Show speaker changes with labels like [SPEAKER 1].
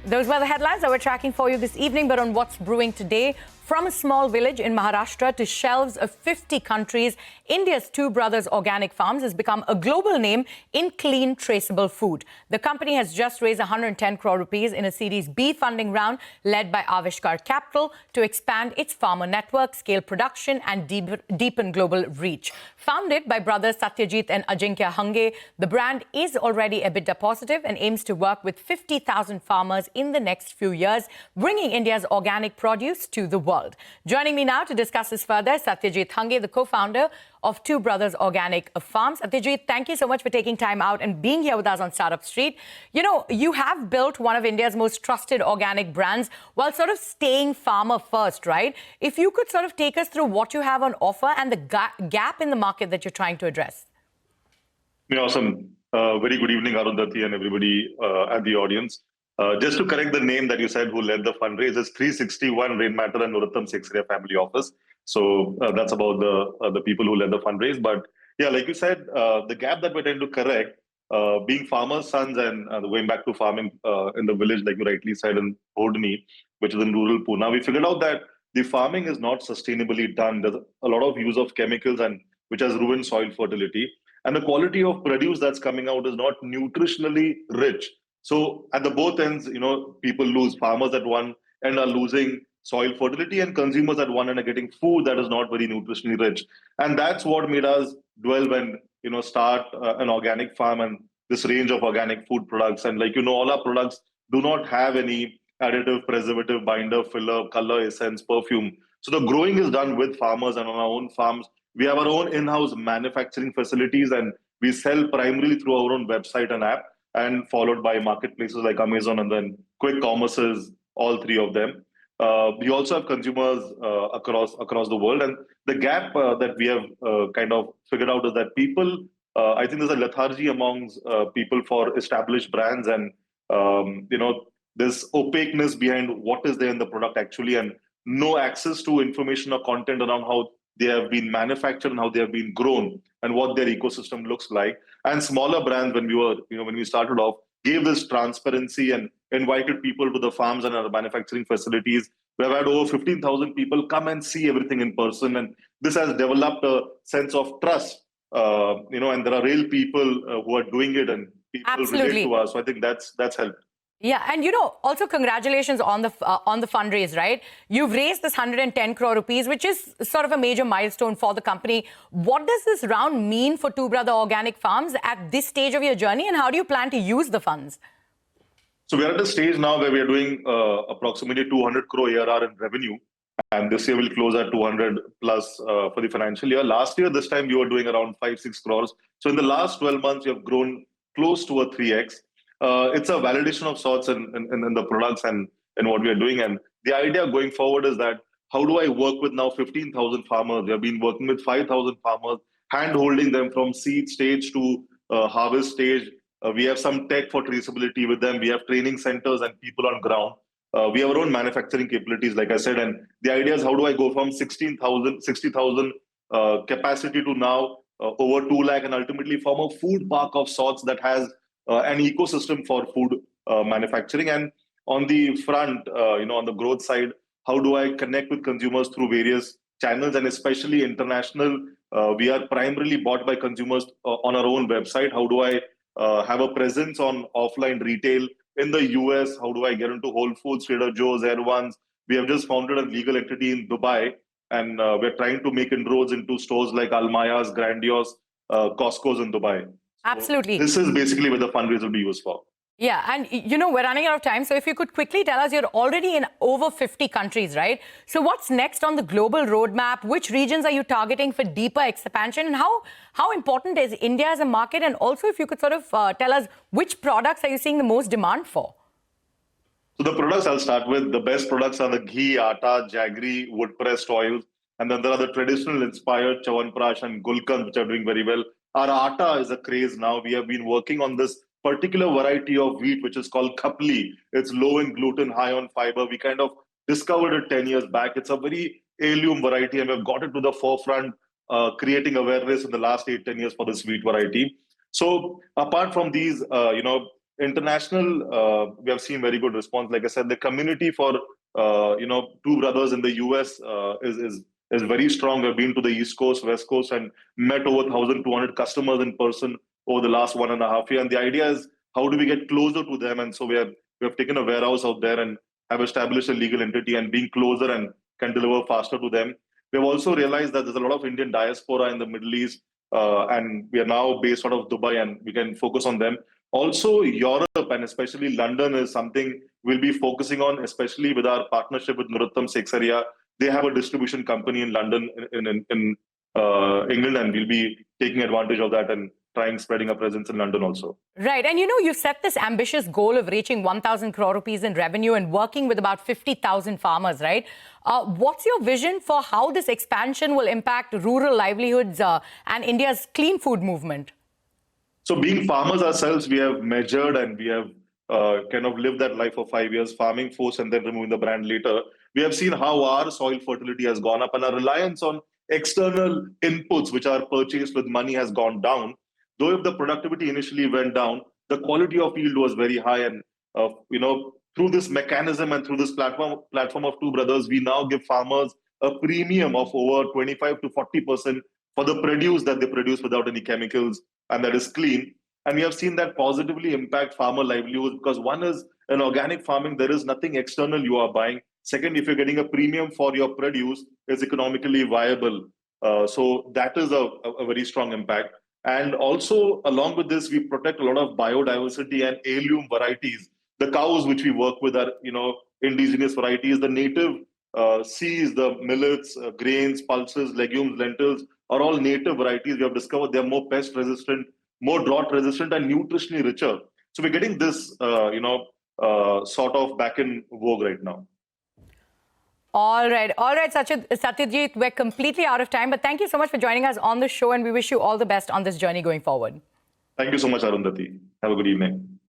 [SPEAKER 1] Those were the headlines that we're tracking for you this evening. But on what's brewing today, from a small village in Maharashtra to shelves of 50 countries, India's Two Brothers Organic Farms has become a global name in clean, traceable food. The company has just raised 110 crore rupees in a Series B funding round led by Aavishkaar Capital to expand its farmer network, scale production and deepen global reach. Founded by brothers Satyajit and Ajinkya Hange, the brand is already EBITDA positive and aims to work with 50,000 farmers in the next few years, bringing India's organic produce to the world. Joining me now to discuss this further, Satyajit Hange, the co-founder of Two Brothers Organic Farms. Satyajit, thank you so much for taking time out and being here with us on Startup Street. You know, you have built one of India's most trusted organic brands while sort of staying farmer first, right? If you could sort of take us through what you have on offer and the gap in the market that you're trying to address.
[SPEAKER 2] Awesome. Very good evening, Arundhati and everybody at the audience. Just to correct the name that you said, who led the fundraise, is 361 Rainmatter and Nurottam Sekhriya family office. So that's about the people who led the fundraise. But yeah, like you said, the gap that we're trying to correct, being farmers' sons and going back to farming in the village, like you rightly said, in Bodni, which is in rural Pune, we figured out that the farming is not sustainably done. There's a lot of use of chemicals and which has ruined soil fertility. And the quality of produce that's coming out is not nutritionally rich. So at the both ends, people lose. Farmers at one end are losing soil fertility and consumers at one end are getting food that is not very nutritionally rich. And that's what made us dwell and, start an organic farm and this range of organic food products. And all our products do not have any additive, preservative, binder, filler, color, essence, perfume. So the growing is done with farmers and on our own farms. We have our own in-house manufacturing facilities and we sell primarily through our own website and app, and followed by marketplaces like Amazon and then quick commerces, all three of them. We also have consumers across the world. And the gap that we have kind of figured out is that people, I think there's a lethargy amongst people for established brands and, this opaqueness behind what is there in the product actually, and no access to information or content around how they have been manufactured and how they have been grown and what their ecosystem looks like. And smaller brands, when we started off, gave this transparency and invited people to the farms and our manufacturing facilities. We have had over 15,000 people come and see everything in person. And this has developed a sense of trust, and there are real people who are doing it and people relate to us. So I think that's helped.
[SPEAKER 1] Yeah, and also congratulations on the fundraise, right? You've raised this 110 crore rupees, which is sort of a major milestone for the company. What does this round mean for Two Brother Organic Farms at this stage of your journey, and how do you plan to use the funds?
[SPEAKER 2] So we are at a stage now where we are doing approximately 200 crore ARR in revenue, and this year will close at 200 plus for the financial year. Last year, this time we were doing around 5-6 crores. So in the last 12 months, we have grown close to a 3x. It's a validation of sorts in the products and what we are doing. And the idea going forward is that how do I work with now 15,000 farmers? We have been working with 5,000 farmers, hand-holding them from seed stage to harvest stage. We have some tech for traceability with them. We have training centers and people on ground. We have our own manufacturing capabilities, like I said. And the idea is how do I go from 60,000 capacity to now over 2 lakh and ultimately form a food park of sorts that has an ecosystem for food manufacturing. And on the front, on the growth side, how do I connect with consumers through various channels and especially international? We are primarily bought by consumers on our own website. How do I have a presence on offline retail in the US? How do I get into Whole Foods, Trader Joe's, Erewhon's? We have just founded a legal entity in Dubai, and we're trying to make inroads into stores like Almaya's, Grandios, Costco's in Dubai.
[SPEAKER 1] Absolutely.
[SPEAKER 2] This is basically what the fundraiser will be used for.
[SPEAKER 1] Yeah, and we're running out of time. So if you could quickly tell us, you're already in over 50 countries, right? So what's next on the global roadmap? Which regions are you targeting for deeper expansion? And how important is India as a market? And also, if you could sort of tell us, which products are you seeing the most demand for?
[SPEAKER 2] So the products I'll start with, the best products are the ghee, atta, jaggery, wood-pressed oils. And then there are the traditional inspired Chawanprash and Gulkand, which are doing very well. Our atta is a craze now. We have been working on this particular variety of wheat, which is called khapli. It's low in gluten, high on fiber. We kind of discovered it 10 years back. It's a very heirloom variety, and we've got it to the forefront, creating awareness in the last 8-10 years for this wheat variety. So apart from these, international, we have seen very good response. Like I said, the community for two brothers in the US is very strong. We've been to the East Coast, West Coast, and met over 1,200 customers in person over the last 1.5 years. And the idea is, how do we get closer to them? And so we have taken a warehouse out there and have established a legal entity and being closer and can deliver faster to them. We have also realized that there's a lot of Indian diaspora in the Middle East, and we are now based out of Dubai, and we can focus on them. Also, Europe and especially London is something we'll be focusing on, especially with our partnership with Narottam Seksaria. They have a distribution company in London, in England, and we'll be taking advantage of that and trying spreading our presence in London also.
[SPEAKER 1] Right. And you've set this ambitious goal of reaching 1,000 crore rupees in revenue and working with about 50,000 farmers, right? What's your vision for how this expansion will impact rural livelihoods and India's clean food movement?
[SPEAKER 2] So being farmers ourselves, we have measured and we have kind of lived that life for 5 years, farming first and then removing the brand later. We have seen how our soil fertility has gone up and our reliance on external inputs, which are purchased with money, has gone down. Though if the productivity initially went down, the quality of yield was very high. And through this mechanism and through this platform of Two Brothers, we now give farmers a premium of over 25 to 40% for the produce that they produce without any chemicals, and that is clean. And we have seen that positively impact farmer livelihoods, because one is, in organic farming, there is nothing external you are buying. Second, if you're getting a premium for your produce, it's economically viable. So that is a very strong impact. And also, along with this, we protect a lot of biodiversity and heirloom varieties. The cows which we work with are, indigenous varieties. The native seeds, the millets, grains, pulses, legumes, lentils are all native varieties. We have discovered they're more pest resistant, more drought resistant, and nutritionally richer. So we're getting this, sort of back in vogue right now.
[SPEAKER 1] All right, Satyajit, we're completely out of time, but thank you so much for joining us on the show, and we wish you all the best on this journey going forward.
[SPEAKER 2] Thank you so much, Arundhati. Have a good evening.